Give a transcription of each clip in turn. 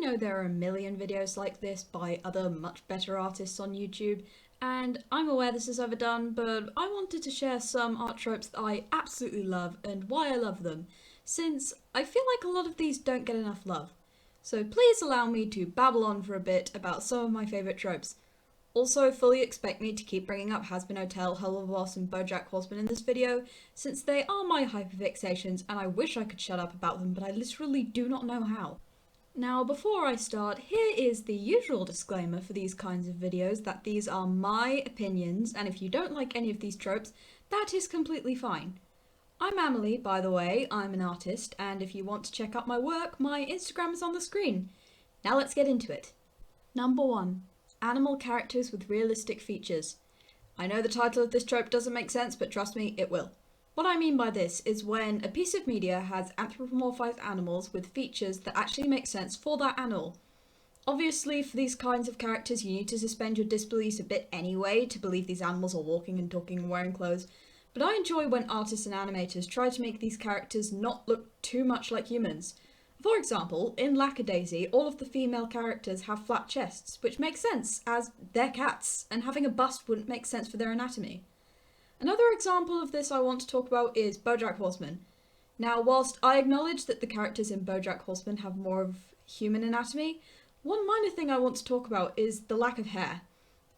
know there are a million videos like this by other much better artists on YouTube, and I'm aware this is overdone, but I wanted to share some art tropes that I absolutely love and why I love them, since I feel like a lot of these don't get enough love. So please allow me to babble on for a bit about some of my favourite tropes. Also, fully expect me to keep bringing up Has Been Hotel, Hell of a Boss, and BoJack Horseman in this video, since they are my hyperfixations and I wish I could shut up about them, but I literally do not know how. Now, before I start, here is the usual disclaimer for these kinds of videos that these are my opinions, and if you don't like any of these tropes, that is completely fine. I'm Emily, by the way, I'm an artist, and if you want to check out my work, my Instagram is on the screen. Now let's get into it. Number 1. Animal characters with realistic features. I know the title of this trope doesn't make sense, but trust me, it will. What I mean by this is when a piece of media has anthropomorphized animals with features that actually make sense for that animal. Obviously, for these kinds of characters, you need to suspend your disbelief a bit anyway to believe these animals are walking and talking and wearing clothes, but I enjoy when artists and animators try to make these characters not look too much like humans. For example, in Lackadaisy, all of the female characters have flat chests, which makes sense, as they're cats, and having a bust wouldn't make sense for their anatomy. Another example of this I want to talk about is BoJack Horseman. Now, whilst I acknowledge that the characters in BoJack Horseman have more of human anatomy, one minor thing I want to talk about is the lack of hair.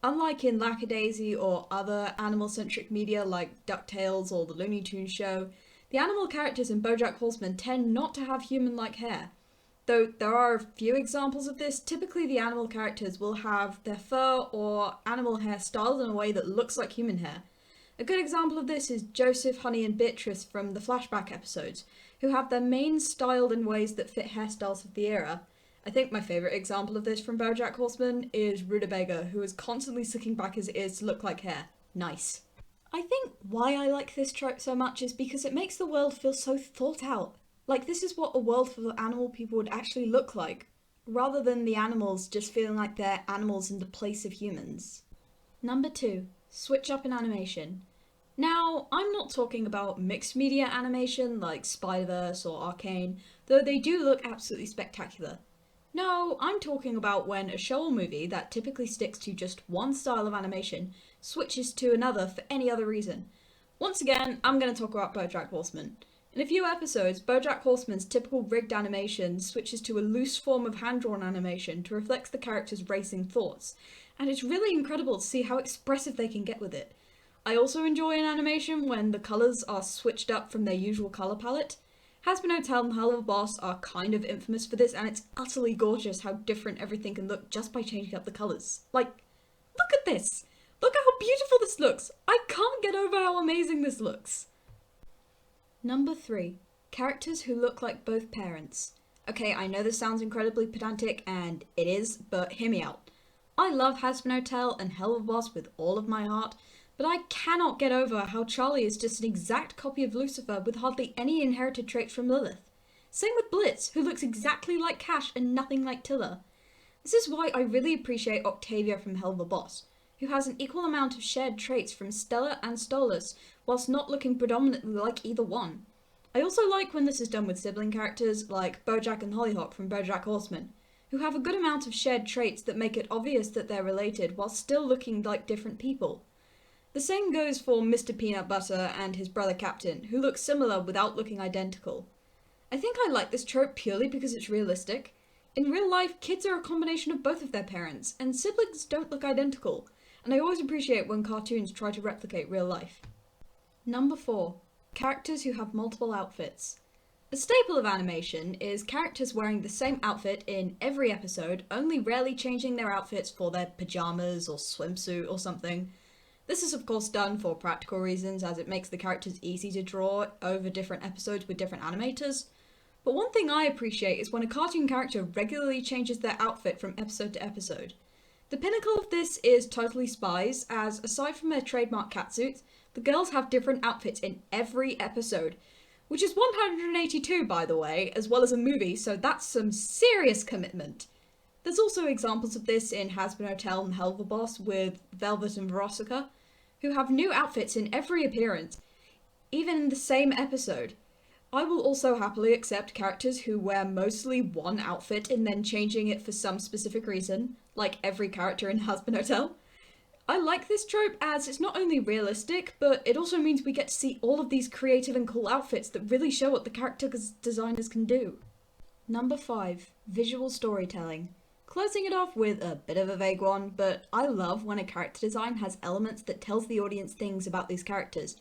Unlike in Lackadaisy or other animal-centric media like DuckTales or the Looney Tunes show, the animal characters in BoJack Horseman tend not to have human-like hair. Though there are a few examples of this, typically the animal characters will have their fur or animal hair styled in a way that looks like human hair. A good example of this is Joseph, Honey and Beatrice from the flashback episodes, who have their manes styled in ways that fit hairstyles of the era. I think my favourite example of this from BoJack Horseman is Rutabaga, who is constantly slicking back his ears to look like hair. Nice. I think why I like this trope so much is because it makes the world feel so thought out. Like, this is what a world full of animal people would actually look like, rather than the animals just feeling like they're animals in the place of humans. Number 2. Switch up in animation. Now, I'm not talking about mixed media animation like Spider-Verse or Arcane, though they do look absolutely spectacular. No, I'm talking about when a show or movie that typically sticks to just one style of animation switches to another for any other reason. Once again, I'm going to talk about BoJack Horseman. In a few episodes, BoJack Horseman's typical rigged animation switches to a loose form of hand-drawn animation to reflect the character's racing thoughts, and it's really incredible to see how expressive they can get with it. I also enjoy an animation when the colours are switched up from their usual colour palette. Has Been Hotel and Hell of a Boss are kind of infamous for this, and it's utterly gorgeous how different everything can look just by changing up the colours. Like, look at this! Look how beautiful this looks! I can't get over how amazing this looks! Number 3. Characters who look like both parents. Okay, I know this sounds incredibly pedantic, and it is, but hear me out. I love Has Been Hotel and Hell of a Boss with all of my heart, but I cannot get over how Charlie is just an exact copy of Lucifer with hardly any inherited traits from Lilith. Same with Blitz, who looks exactly like Cash and nothing like Tiller. This is why I really appreciate Octavia from Hell of a Boss, who has an equal amount of shared traits from Stella and Stolas, whilst not looking predominantly like either one. I also like when this is done with sibling characters like Bojack and Hollyhock from BoJack Horseman, who have a good amount of shared traits that make it obvious that they're related while still looking like different people. The same goes for Mr. Peanut Butter and his brother Captain, who look similar without looking identical. I think I like this trope purely because it's realistic. In real life, kids are a combination of both of their parents, and siblings don't look identical, and I always appreciate when cartoons try to replicate real life. Number 4. Characters who have multiple outfits. A staple of animation is characters wearing the same outfit in every episode, only rarely changing their outfits for their pajamas or swimsuit or something. This is of course done for practical reasons, as it makes the characters easy to draw over different episodes with different animators. But one thing I appreciate is when a cartoon character regularly changes their outfit from episode to episode. The pinnacle of this is Totally Spies, as aside from their trademark catsuits, the girls have different outfits in every episode, which is 182 by the way, as well as a movie, so that's some serious commitment. There's also examples of this in Has Been Hotel and Hell of a Boss with Velvet and Veronica, who have new outfits in every appearance, even in the same episode. I will also happily accept characters who wear mostly one outfit and then changing it for some specific reason, like every character in Hazbin Hotel. I like this trope as it's not only realistic, but it also means we get to see all of these creative and cool outfits that really show what the character designers can do. Number 5. Visual storytelling. Closing it off with a bit of a vague one, but I love when a character design has elements that tells the audience things about these characters.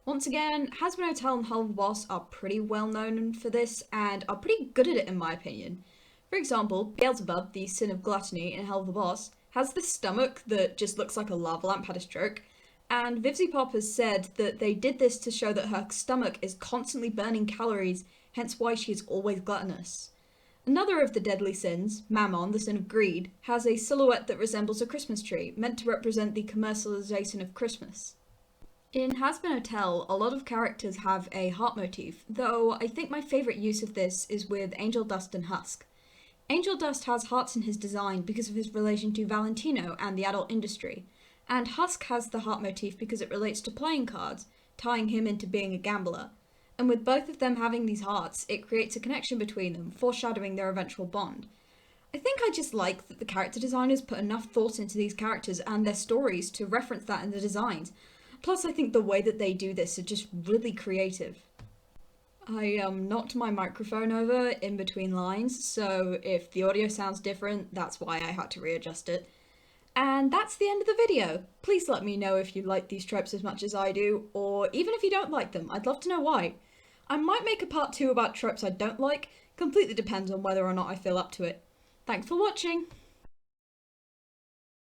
Once again, Hazbin Hotel and Helluva Boss are pretty well known for this, and are pretty good at it in my opinion. For example, Beelzebub, the sin of gluttony in Helluva Boss, has this stomach that just looks like a lava lamp had a stroke, and Vivzy Pop has said that they did this to show that her stomach is constantly burning calories, hence why she is always gluttonous. Another of the deadly sins, Mammon, the sin of greed, has a silhouette that resembles a Christmas tree, meant to represent the commercialization of Christmas. In Hazbin Hotel, a lot of characters have a heart motif, though I think my favourite use of this is with Angel Dust and Husk. Angel Dust has hearts in his design because of his relation to Valentino and the adult industry, and Husk has the heart motif because it relates to playing cards, tying him into being a gambler. And with both of them having these hearts, it creates a connection between them, foreshadowing their eventual bond. I think I just like that the character designers put enough thought into these characters and their stories to reference that in the designs. Plus, I think the way that they do this is just really creative. I knocked my microphone over in between lines, so if the audio sounds different, that's why I had to readjust it. And that's the end of the video. Please let me know if you like these tropes as much as I do, or even if you don't like them, I'd love to know why. I might make a part 2 about tropes I don't like, completely depends on whether or not I feel up to it. Thanks for watching!